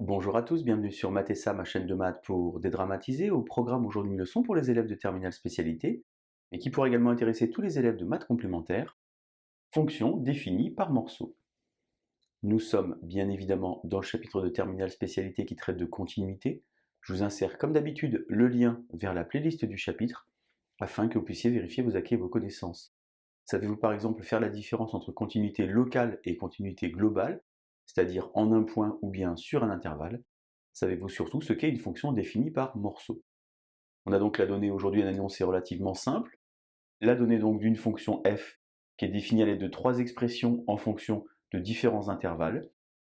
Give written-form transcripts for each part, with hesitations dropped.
Bonjour à tous, bienvenue sur Math et ça, ma chaîne de maths pour dédramatiser. Au programme aujourd'hui une leçon pour les élèves de terminale spécialité, et qui pourra également intéresser tous les élèves de maths complémentaires. Fonction définie par morceau. Nous sommes bien évidemment dans le chapitre de terminale spécialité qui traite de continuité. Je vous insère comme d'habitude le lien vers la playlist du chapitre, afin que vous puissiez vérifier vos acquis et vos connaissances. Savez-vous par exemple faire la différence entre continuité locale et continuité globale, c'est-à-dire en un point ou bien sur un intervalle? Savez-vous surtout ce qu'est une fonction définie par morceau? On a donc la donnée aujourd'hui, un énoncé relativement simple. La donnée donc d'une fonction f qui est définie à l'aide de trois expressions en fonction de différents intervalles.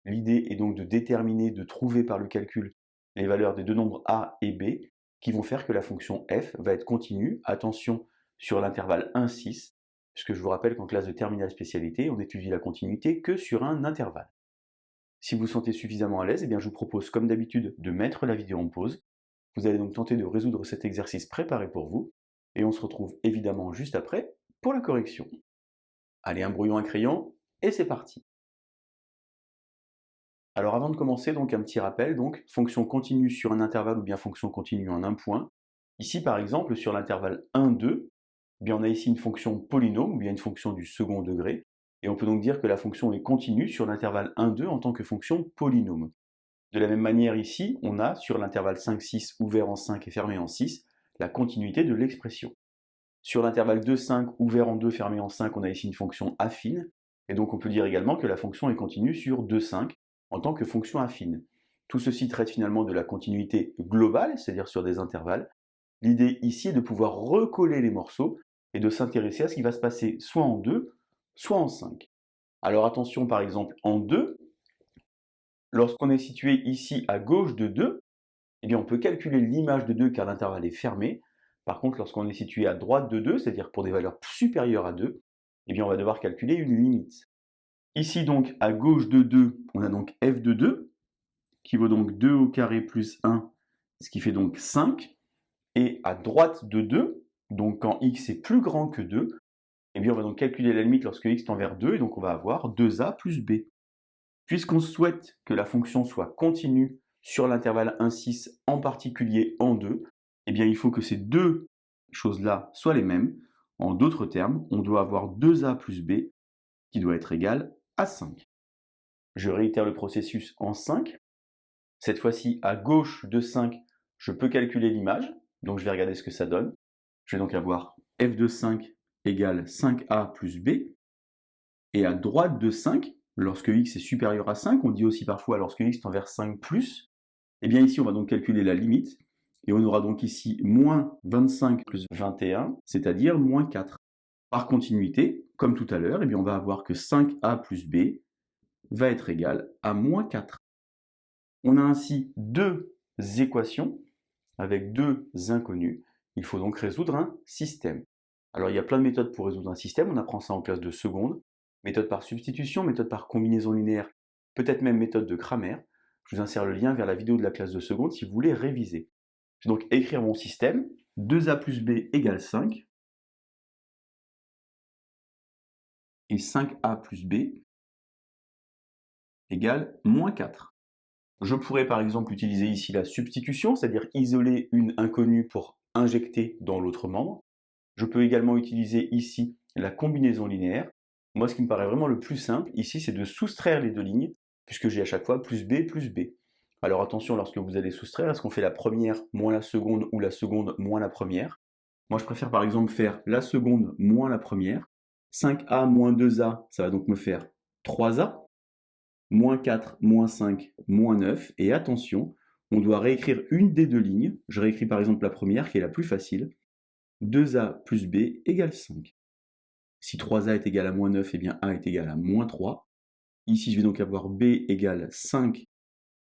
L'idée est donc de déterminer, de trouver par le calcul les valeurs des deux nombres a et b qui vont faire que la fonction f va être continue. Attention sur l'intervalle 1,6, puisque je vous rappelle qu'en classe de terminale spécialité, on étudie la continuité que sur un intervalle. Si vous vous sentez suffisamment à l'aise, eh bien je vous propose comme d'habitude de mettre la vidéo en pause. Vous allez donc tenter de résoudre cet exercice préparé pour vous, et on se retrouve évidemment juste après pour la correction. Allez, un brouillon, un crayon, et c'est parti. Alors avant de commencer, donc un petit rappel, donc fonction continue sur un intervalle ou bien fonction continue en un point. Ici par exemple, sur l'intervalle 1, 2, eh bien on a ici une fonction polynôme ou bien une fonction du second degré, et on peut donc dire que la fonction est continue sur l'intervalle 1, 2 en tant que fonction polynôme. De la même manière ici, on a sur l'intervalle 5, 6 ouvert en 5 et fermé en 6, la continuité de l'expression. Sur l'intervalle 2, 5 ouvert en 2, fermé en 5, on a ici une fonction affine, et donc on peut dire également que la fonction est continue sur 2, 5 en tant que fonction affine. Tout ceci traite finalement de la continuité globale, c'est-à-dire sur des intervalles. L'idée ici est de pouvoir recoller les morceaux et de s'intéresser à ce qui va se passer soit en 2, soit en 5. Alors attention par exemple en 2, lorsqu'on est situé ici à gauche de 2, eh bien on peut calculer l'image de 2 car l'intervalle est fermé. Par contre, lorsqu'on est situé à droite de 2, c'est-à-dire pour des valeurs supérieures à 2, eh bien on va devoir calculer une limite. Ici donc, à gauche de 2, on a donc f de 2, qui vaut donc 2 au carré plus 1, ce qui fait donc 5. Et à droite de 2, donc quand x est plus grand que 2, eh bien on va donc calculer la limite lorsque x tend vers 2, et donc on va avoir 2a plus b. Puisqu'on souhaite que la fonction soit continue sur l'intervalle 1,6, en particulier en 2, eh bien il faut que ces deux choses-là soient les mêmes. En d'autres termes, on doit avoir 2a plus b qui doit être égal à 5. Je réitère le processus en 5. Cette fois-ci, à gauche de 5, je peux calculer l'image, donc je vais regarder ce que ça donne. Je vais donc avoir f de 5 égale 5a plus b, et à droite de 5, lorsque x est supérieur à 5, on dit aussi parfois lorsque x tend vers 5 plus, et bien ici on va donc calculer la limite, et on aura donc ici moins 25 plus 21, c'est-à-dire moins 4. Par continuité, comme tout à l'heure, eh bien on va avoir que 5a plus b va être égal à moins 4. On a ainsi deux équations avec deux inconnus. Il faut donc résoudre un système. Alors il y a plein de méthodes pour résoudre un système, on apprend ça en classe de seconde. Méthode par substitution, méthode par combinaison linéaire, peut-être même méthode de Cramer. Je vous insère le lien vers la vidéo de la classe de seconde si vous voulez réviser. Je vais donc écrire mon système. 2a plus b égale 5. Et 5a plus b égale moins 4. Je pourrais par exemple utiliser ici la substitution, c'est-à-dire isoler une inconnue pour injecter dans l'autre membre. Je peux également utiliser ici la combinaison linéaire. Moi, ce qui me paraît vraiment le plus simple ici, c'est de soustraire les deux lignes, puisque j'ai à chaque fois plus b. Alors attention, lorsque vous allez soustraire, est-ce qu'on fait la première moins la seconde ou la seconde moins la première? Moi, je préfère par exemple faire la seconde moins la première. 5a moins 2a, ça va donc me faire 3a. Moins 4, moins 5, moins 9. Et attention, on doit réécrire une des deux lignes. Je réécris par exemple la première, qui est la plus facile. 2a plus b égale 5. Si 3a est égal à moins 9, eh bien a est égal à moins 3. Ici, je vais donc avoir b égale 5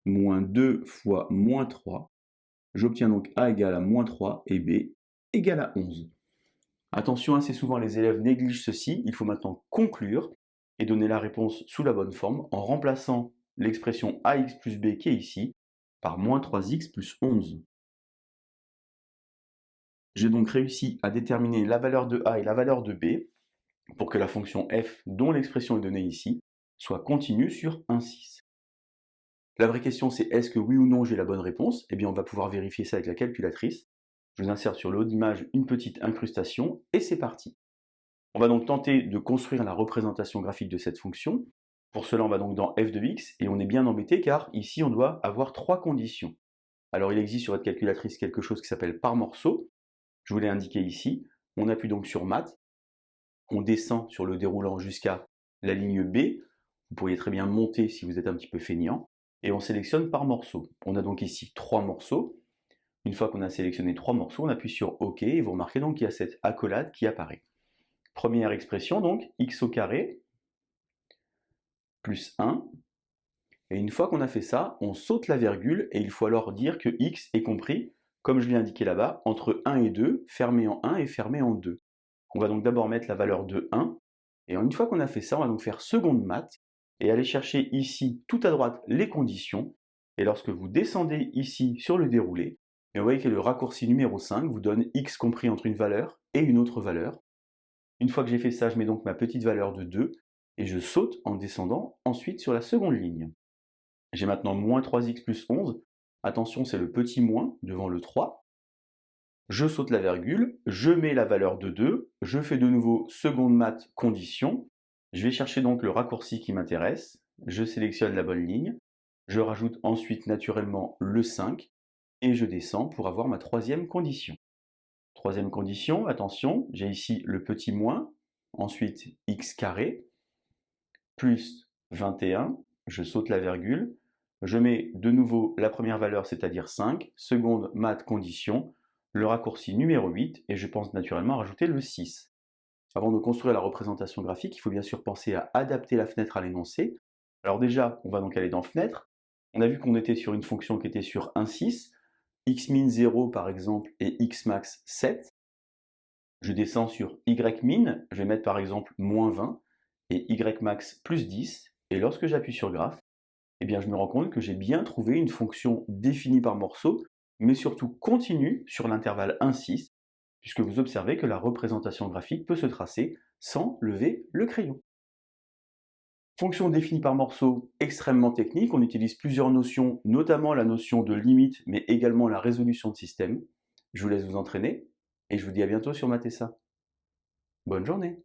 moins 2 fois moins 3. J'obtiens donc a égale à moins 3 et b égale à 11. Attention, assez souvent les élèves négligent ceci. Il faut maintenant conclure et donner la réponse sous la bonne forme en remplaçant l'expression ax plus b qui est ici par moins 3x plus 11. J'ai donc réussi à déterminer la valeur de a et la valeur de b pour que la fonction f, dont l'expression est donnée ici, soit continue sur 1,6. La vraie question, c'est est-ce que oui ou non j'ai la bonne réponse? Eh bien, on va pouvoir vérifier ça avec la calculatrice. Je vous insère sur le haut d'image une petite incrustation, et c'est parti. On va donc tenter de construire la représentation graphique de cette fonction. Pour cela, on va donc dans f de x, et on est bien embêté car ici, on doit avoir trois conditions. Alors, il existe sur votre calculatrice quelque chose qui s'appelle par morceau. Je vous l'ai indiqué ici. On appuie donc sur Math. On descend sur le déroulant jusqu'à la ligne B. Vous pourriez très bien monter si vous êtes un petit peu feignant. Et on sélectionne par morceau. On a donc ici trois morceaux. Une fois qu'on a sélectionné trois morceaux, on appuie sur OK et vous remarquez donc qu'il y a cette accolade qui apparaît. Première expression donc, x au carré plus 1. Et une fois qu'on a fait ça, on saute la virgule et il faut alors dire que x est compris, comme je l'ai indiqué là-bas, entre 1 et 2, fermé en 1 et fermé en 2. On va donc d'abord mettre la valeur de 1. Et une fois qu'on a fait ça, on va donc faire seconde maths et aller chercher ici tout à droite les conditions. Et lorsque vous descendez ici sur le déroulé, et vous voyez que le raccourci numéro 5 vous donne x compris entre une valeur et une autre valeur. Une fois que j'ai fait ça, je mets donc ma petite valeur de 2 et je saute en descendant ensuite sur la seconde ligne. J'ai maintenant moins 3x plus 11. Attention, c'est le petit moins devant le 3. Je saute la virgule, je mets la valeur de 2, je fais de nouveau seconde maths condition. Je vais chercher donc le raccourci qui m'intéresse, je sélectionne la bonne ligne, je rajoute ensuite naturellement le 5 et je descends pour avoir ma troisième condition. Troisième condition, attention, j'ai ici le petit moins, ensuite x carré, plus 21, je saute la virgule, je mets de nouveau la première valeur, c'est-à-dire 5, seconde maths condition, le raccourci numéro 8, et je pense naturellement rajouter le 6. Avant de construire la représentation graphique, il faut bien sûr penser à adapter la fenêtre à l'énoncé. Alors déjà, on va donc aller dans Fenêtre. On a vu qu'on était sur une fonction qui était sur 1,6, xmin 0 par exemple et xmax 7. Je descends sur ymin, je vais mettre par exemple moins 20 et ymax plus 10. Et lorsque j'appuie sur Graph, eh bien, je me rends compte que j'ai bien trouvé une fonction définie par morceau, mais surtout continue sur l'intervalle 1,6, puisque vous observez que la représentation graphique peut se tracer sans lever le crayon. Fonction définie par morceau, extrêmement technique, on utilise plusieurs notions, notamment la notion de limite, mais également la résolution de système. Je vous laisse vous entraîner, et je vous dis à bientôt sur Mathessa. Bonne journée!